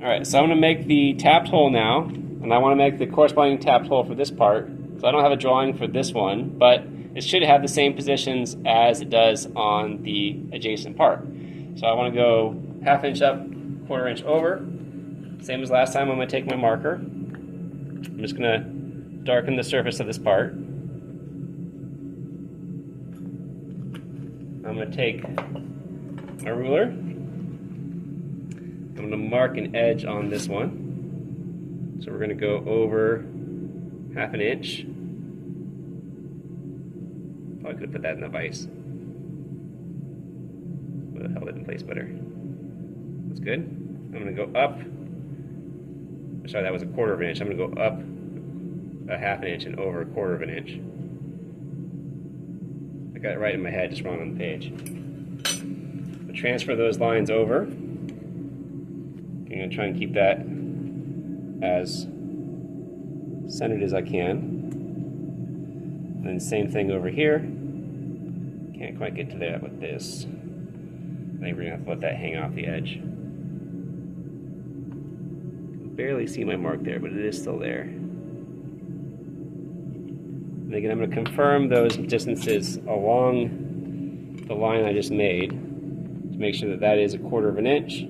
Alright, so I'm going to make the tapped hole now, and I want to make the corresponding tapped hole for this part. So I don't have a drawing for this one, but it should have the same positions as it does on the adjacent part. So I want to go ½ inch up, ¼ inch over. Same as last time, I'm going to take my marker. I'm just going to darken the surface of this part. I'm going to take my ruler. I'm going to mark an edge on this one. So we're going to go over ½ inch. Probably could have put that in the vise. Would have held it in place better. That's good. I'm going to go up. Sorry, that was ¼ inch. I'm going to go up ½ inch and over ¼ inch. I got it right in my head, just wrong on the page. I'll transfer those lines over. I'm going to try and keep that as centered as I can. And then same thing over here. Can't quite get to that with this. I think we're going to have to let that hang off the edge. Can barely see my mark there, but it is still there. And again, I'm going to confirm those distances along the line I just made to make sure that that is ¼ inch.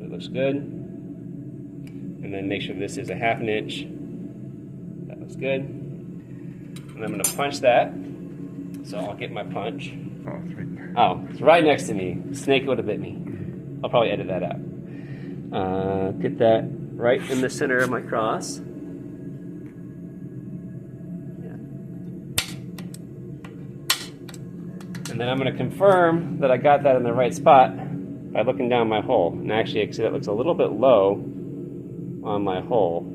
That looks good. And then make sure this is ½ inch. That looks good. And I'm going to punch that. So I'll get my punch. Oh, it's right there. Oh, it's right next to me. Snake would have bit me. I'll probably edit that out. Get that right in the center of my cross. And then I'm going to confirm that I got that in the right spot by looking down my hole. And actually, I can see that looks a little bit low on my hole.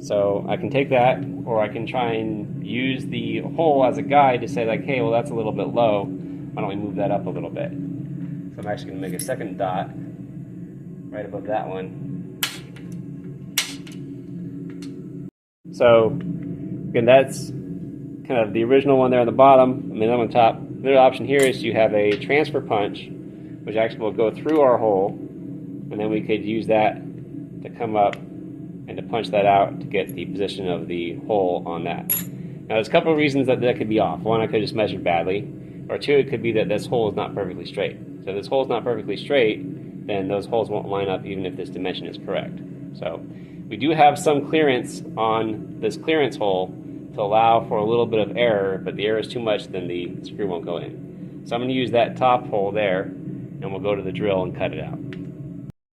So I can take that, or I can try and use the hole as a guide to say like, hey, well that's a little bit low. Why don't we move that up a little bit? So I'm actually going to make a second dot right above that one. So again, that's kind of the original one there on the bottom, and then on top. The other option here is you have a transfer punch, which actually will go through our hole, and then we could use that to come up and to punch that out to get the position of the hole on that. Now there's a couple of reasons that could be off. One, I could just measure badly, or two, it could be that this hole is not perfectly straight. So if this hole is not perfectly straight, then those holes won't line up even if this dimension is correct. So we do have some clearance on this clearance hole to allow for a little bit of error, but the error is too much, then the screw won't go in. So I'm going to use that top hole there, and we'll go to the drill and cut it out.